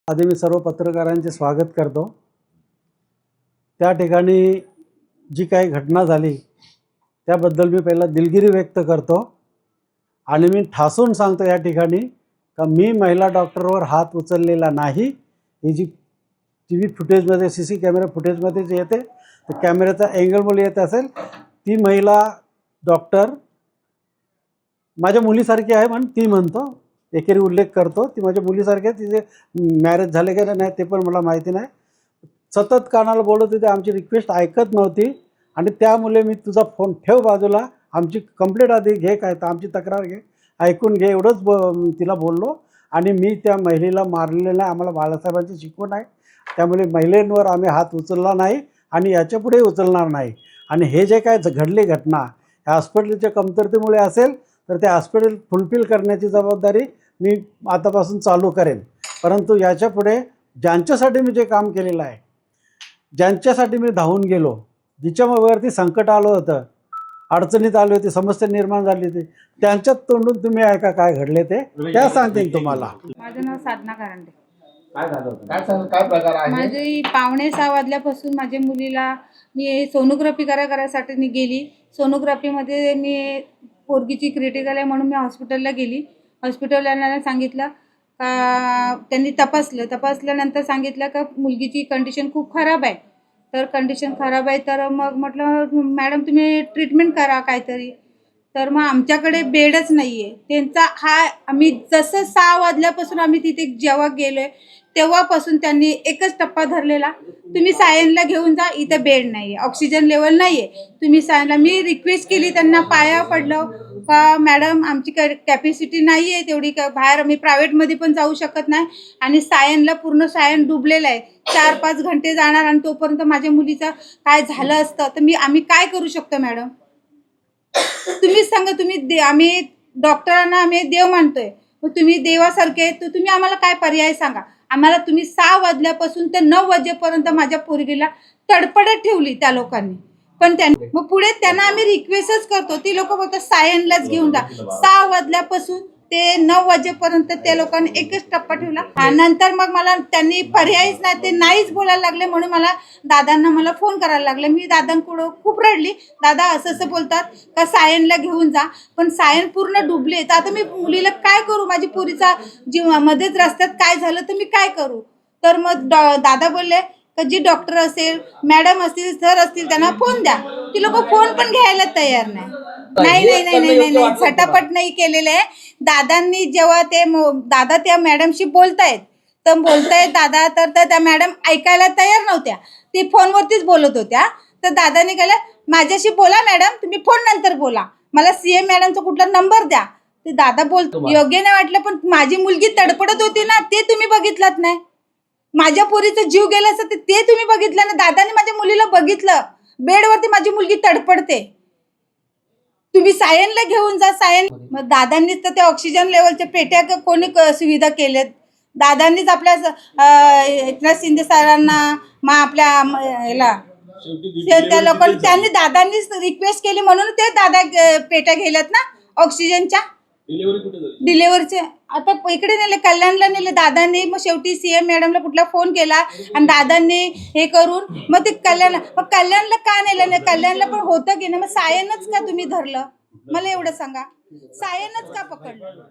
आधी मी सर्व पत्रकारांचे स्वागत करतो। त्या ठिकाणी जी काही घटना झाली त्याबद्दल मी पहिला दिलगिरी व्यक्त करतो आणि मी ठासून सांगतो या ठिकाणी का मी महिला डॉक्टरवर हात उचललेला नाही। ही जी टीव्ही फुटेजमध्ये सीसी कॅमेरा फुटेजमध्ये जे येते तर कॅमेऱ्याचा अँगलमुळे येत असेल, ती महिला डॉक्टर माझ्या मुलीसारखी आहे म्हणून ती म्हणतो, एकेरी उल्लेख करतो ती माझ्या मुलीसारखी आहे। तिचे मॅरेज झाले का नाही ते पण मला माहिती नाही। सतत कानाला बोलत होते, आमची रिक्वेस्ट ऐकत नव्हती आणि त्यामुळे मी तुझा फोन ठेव बाजूला, आमची कंप्लेंट आधी घे, काय तर आमची तक्रार घे, ऐकून घे, एवढंच तिला बोललो। आणि मी त्या महिलेला मारलेलं नाही, आम्हाला बाळासाहेबांची शिकवण आहे, त्यामुळे महिलांवर आम्ही हात उचलला नाही आणि याच्यापुढे उचलणार नाही। आणि हे जे काय घडली घटना या हॉस्पिटलच्या कमतरतेमुळे असेल तर ते हॉस्पिटल फुलफिल करण्याची जबाबदारी मी आतापासून चालू करेन। परंतु याच्यापुढे ज्यांच्यासाठी मी जे काम केलेलं आहे, ज्यांच्यासाठी मी धावून गेलो, जिच्यावरती संकट आलं होतं, अडचणीत आली होती, समस्या निर्माण झाली होती, त्यांच्यात तोंडून तुम्ही ऐका काय घडले ते त्या सांगतील तुम्हाला। माझं नाव साधना कारंडे। काय झालं काय प्रकार आहे? माझी 5:45 वाजल्यापासून माझ्या मुलीला मी सोनोग्राफी करायसाठी गेली। सोनोग्राफीमध्ये मी पोरगीची क्रिटिकल आहे म्हणून मी हॉस्पिटलला गेली। हॉस्पिटलला सांगितलं का त्यांनी तपासल्यानंतर सांगितलं का मुलगीची कंडिशन खूप खराब आहे। तर कंडिशन खराब आहे तर मग म्हटलं मॅडम तुम्ही ट्रीटमेंट करा काहीतरी। तर मग आमच्याकडे बेडच नाही आहे त्यांचा। आम्ही जसं 6 वाजल्यापासून आम्ही तिथे जेव्हा गेलो आहे तेव्हापासून त्यांनी एकच टप्पा धरलेला, तुम्ही सायनला घेऊन जा, इथं बेड नाही आहे, ऑक्सिजन लेवल नाही आहे, तुम्ही सायनला। मी रिक्वेस्ट केली, त्यांना पाया पडलं का मॅडम आमची कॅपॅसिटी नाही आहे तेवढी, का बाहेर मी प्रायव्हेटमध्ये पण जाऊ शकत नाही आणि सायनला पूर्ण सायन डुबलेलं आहे, 4-5 घंटे जाणार आणि तोपर्यंत माझ्या मुलीचं काय झालं असतं तर आम्ही काय करू शकतो मॅडम? तुम्हीच सांगा। आम्ही डॉक्टरांना आम्ही देव मानतोय, तुम्ही देवासारखे, तर तुम्ही आम्हाला काय पर्याय सांगा आम्हाला। तुम्ही 6 वाजल्यापासून ते 9 वाजेपर्यंत माझ्या पोरगीला तडपडत ठेवली त्या लोकांनी, पण त्यांनी मग पुढे त्यांना आम्ही रिक्वेस्टच करतो, ती लोक बोलतात सायनलाच घेऊन जा। 6 वाजल्यापासून ते 9 वाजेपर्यंत त्या लोकांनी एकच टप्पा ठेवला आणि नंतर मग मला त्यांनी पर्यायच नाही, ते नाहीच बोलायला लागले म्हणून दादांना मला फोन करायला लागले। मी दादांकडं खूप रडली, दादा असं बोलतात का सायनला घेऊन जा, पण सायन पूर्ण डुबले, तर आता मी मुलीला काय करू? माझी पुरीचा जीव मध्येच रस्त्यात काय झालं तर मी काय करू? तर मग दादा बोलले का जी डॉक्टर असेल, मॅडम असतील, सर असतील त्यांना फोन द्या। ती लोक फोन पण घ्यायला तयार नाही। नाही झटापट नाही केलेलं आहे दादांनी। जेव्हा ते दादा त्या मॅडमशी बोलतायत दादा, तर त्या मॅडम ऐकायला तयार नव्हत्या, ती फोनवरतीच बोलत होत्या। तर दादाने केलं, माझ्याशी बोला मॅडम, तुम्ही फोन नंतर बोला, मला सीएम मॅडमचा कुठला नंबर द्या। ते दादा बोलतो योग्य नाही वाटलं, पण माझी मुलगी तडपडत होती ना, ते तुम्ही बघितलं नाही। माझ्या पोरीचा जीव गेला असं ते तुम्ही बघितलं ना। दादाने माझ्या मुलीला बघितलं, बेडवरती माझी मुलगी तडपडते, तुम्ही सायनला घेऊन जा सायन। मग दादांनीच तर त्या ऑक्सिजन लेवलच्या पेट्या कोणी सुविधा केल्यात, दादांनीच आपल्या एकनाथ शिंदे सरांना, मग आपल्या याला त्या लोकांनी, त्यांनी दादांनीच रिक्वेस्ट केली म्हणून ते दादा पेट्या गेल्यात ना ऑक्सिजनच्या। डिलिव्हरीचे आता इकडे नेले, कल्याणला नेले दादांनी। मग शेवटी सीएम मॅडमला कुठला फोन केला आणि दादांनी हे करून मग ते कल्याणला का नेलं नाही? कल्याणला पण होतं की नाही? मग सायनच का तुम्ही धरलं? मला एवढं सांगा, सायनच का पकडलं?